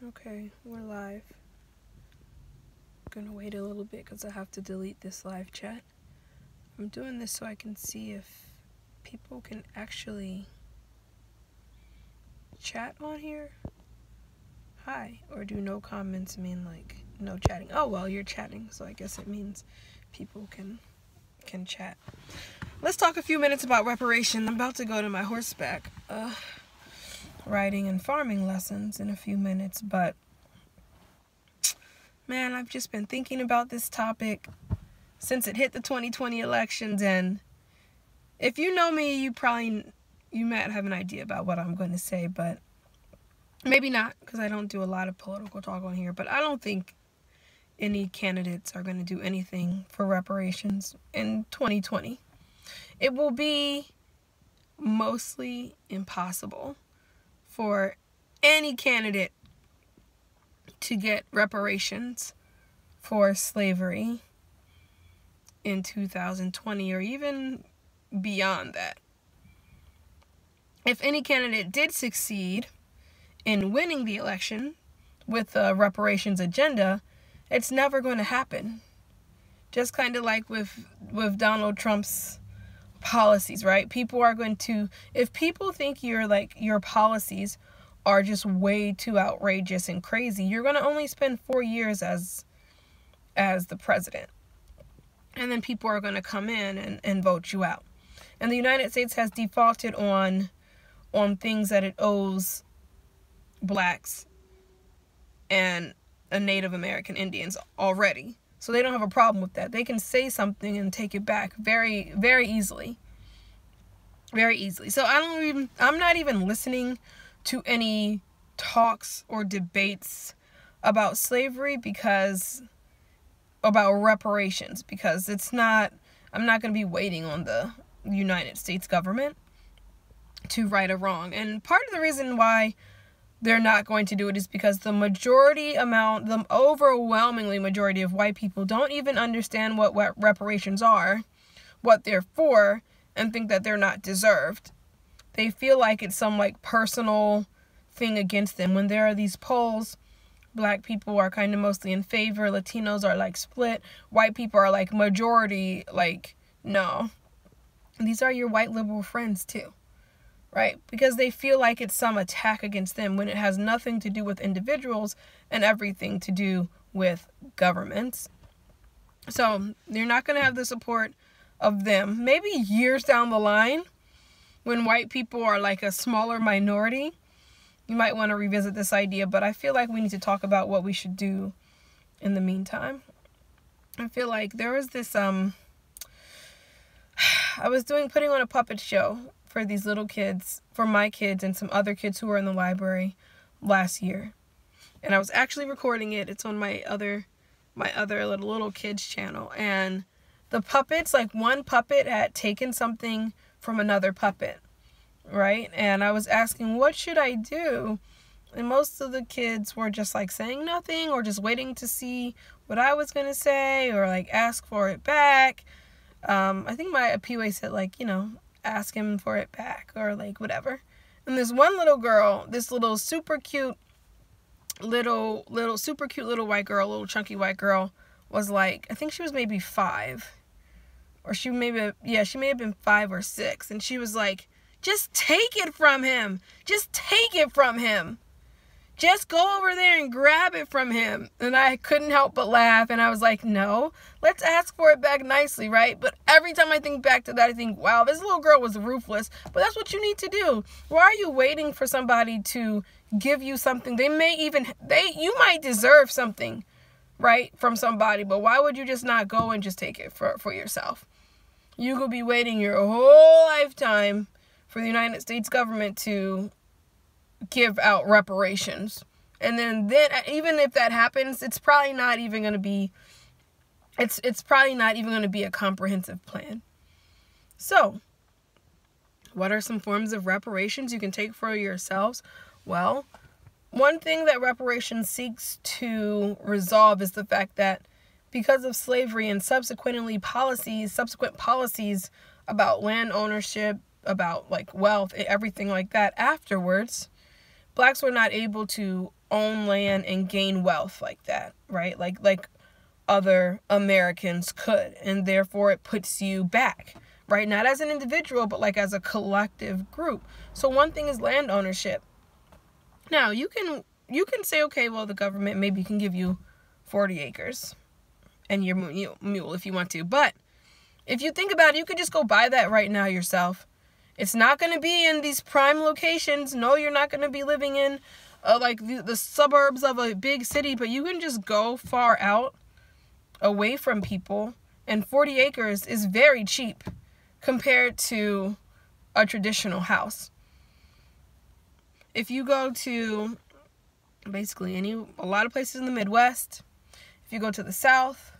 Okay, we're live. I'm gonna wait a little bit because I have to delete this live chat. I'm doing this so I can see if people can actually chat on here. Hi. Or do no comments mean like no chatting? Oh, well, you're chatting, so I guess it means people can chat. Let's talk a few minutes about reparations. I'm about to go to my horseback riding and farming lessons in a few minutes, but man, I've just been thinking about this topic since it hit the 2020 elections, and if you know me, you might have an idea about what I'm going to say, but maybe not, because I don't do a lot of political talk on here. But I don't think any candidates are going to do anything for reparations in 2020. It will be mostly impossible for any candidate to get reparations for slavery in 2020 or even beyond that. If any candidate did succeed in winning the election with a reparations agenda, it's never going to happen. Just kind of like with Donald Trump's policies, right? People are going to, if people think your policies are just way too outrageous and crazy, you're going to only spend 4 years as the president. And then people are going to come in and vote you out. And the United States has defaulted on things that it owes blacks and Native American Indians already. So they don't have a problem with that. They can say something and take it back very, very easily. Very easily. So I'm not even listening to any talks or debates about slavery about reparations, because I'm not going to be waiting on the United States government to right a wrong. And part of the reason why they're not going to do it is because the overwhelmingly majority of white people don't even understand what reparations are, what they're for, and think that they're not deserved. They feel like it's some personal thing against them. When there are these polls, black people are kind of mostly in favor, Latinos are split, white people are majority, no. These are your white liberal friends too, right? Because they feel like it's some attack against them when it has nothing to do with individuals and everything to do with governments. So you're not going to have the support of them. Maybe years down the line, when white people are a smaller minority, you might want to revisit this idea, but I feel like we need to talk about what we should do in the meantime. I feel like there was this, I was putting on a puppet show for these little kids, for my kids and some other kids who were in the library last year. And I was actually recording it. It's on my other little kids channel. And the puppets, one puppet had taken something from another puppet, right? And I was asking, what should I do? And most of the kids were just saying nothing, or just waiting to see what I was going to say, or ask for it back. I think my POA said ask him for it back, or whatever. And this one little girl, this little super cute little white girl, little chunky white girl, was I think she was maybe 5. Or she may have been 5 or 6. And she was just take it from him. Just take it from him. Just go over there and grab it from him. And I couldn't help but laugh. And I was no, let's ask for it back nicely, right? But every time I think back to that, I think, wow, this little girl was ruthless. But that's what you need to do. Why are you waiting for somebody to give you something? You might deserve something, right, from somebody. But why would you just not go and just take it for yourself? You could be waiting your whole lifetime for the United States government to give out reparations. And then even if that happens, it's probably not even going to be a comprehensive plan. So, what are some forms of reparations you can take for yourselves? Well, one thing that reparations seeks to resolve is the fact that because of slavery and subsequent policies about land ownership, about wealth, everything like that afterwards, blacks were not able to own land and gain wealth like that, right? Like other Americans could, and therefore it puts you back, right? Not as an individual, but like as a collective group. So one thing is land ownership. Now, you can say, okay, well, the government maybe can give you 40 acres and your mule if you want to. But if you think about it, you could just go buy that right now yourself. It's not going to be in these prime locations. No, you're not going to be living in like the suburbs of a big city, but you can just go far out away from people. And 40 acres is very cheap compared to a traditional house. If you go to basically a lot of places in the Midwest, if you go to the South,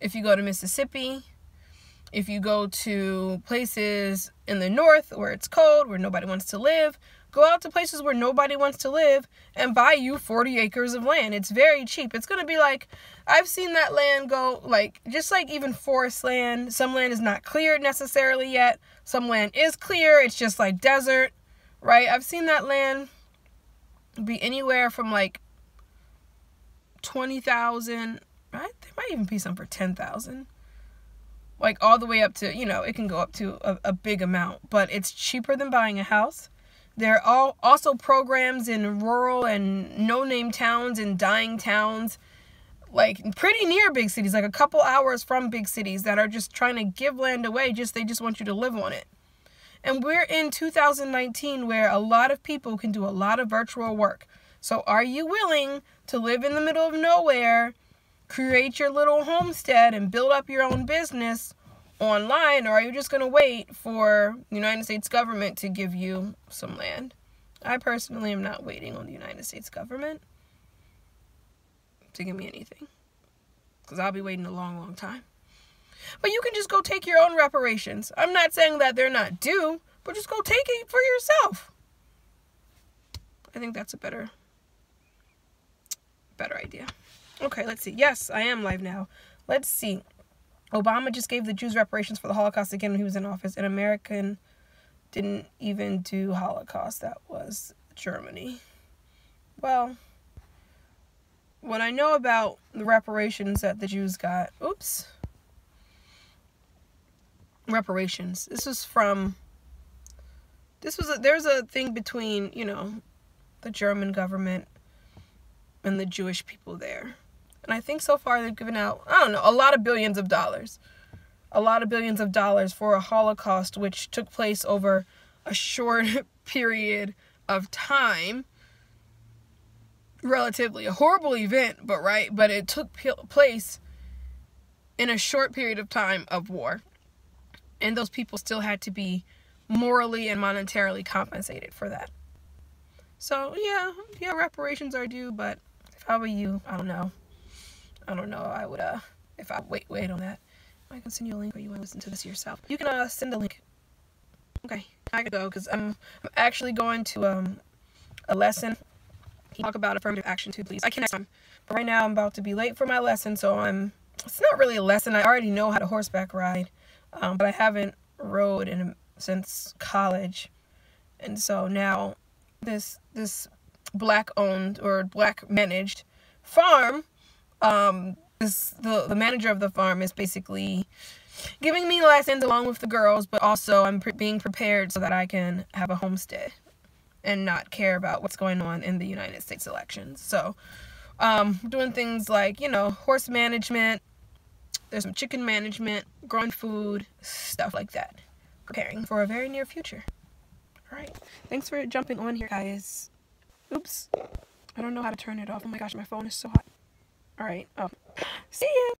if you go to Mississippi, if you go to places in the North where it's cold, where nobody wants to live, go out to places where nobody wants to live and buy you 40 acres of land. It's very cheap. It's going to be like, I've seen that land go, like, just like even forest land. Some land is not cleared necessarily yet. Some land is clear. It's just like desert, right? I've seen that land be anywhere from like 20,000, right? There might even be some for 10,000. Like all the way up to, it can go up to a big amount, but it's cheaper than buying a house. There are also programs in rural and no-name towns and dying towns, like pretty near big cities, like a couple hours from big cities, that are just trying to give land away. They just want you to live on it. And we're in 2019 where a lot of people can do a lot of virtual work. So are you willing to live in the middle of nowhere, create your little homestead and build up your own business online, or are you just going to wait for the United States government to give you some land? I personally am not waiting on the United States government to give me anything, because I'll be waiting a long, long time. But you can just go take your own reparations. I'm not saying that they're not due, but just go take it for yourself. I think that's a better idea. Okay, let's see. Yes, I am live now. Let's see. Obama just gave the Jews reparations for the Holocaust again when he was in office. An American didn't even do Holocaust. That was Germany. Well, what I know about the reparations that the Jews got... Oops. Reparations. There's a thing between, the German government and the Jewish people there. And I think so far they've given out, I don't know, a lot of billions of dollars. A lot of billions of dollars for a Holocaust which took place over a short period of time. Relatively a horrible event, but it took place in a short period of time of war. And those people still had to be morally and monetarily compensated for that. So, yeah, reparations are due, but if I were you, I don't know. I would, if I wait on that. I can send you a link, or you want to listen to this yourself. You can, send a link. Okay, I gotta go, because I'm actually going to, a lesson. Can you talk about affirmative action too, please? I can next time. But right now, I'm about to be late for my lesson, so it's not really a lesson. I already know how to horseback ride, but I haven't rode since college. And so now, this black-owned or black-managed farm, the manager of the farm is basically giving me lessons along with the girls, but also I'm being prepared so that I can have a homestead and not care about what's going on in the United States elections. So, doing things like, horse management, there's some chicken management, growing food, stuff like that. Preparing for a very near future. Alright, thanks for jumping on here, guys. Oops, I don't know how to turn it off. Oh my gosh, my phone is so hot. Alright, see ya!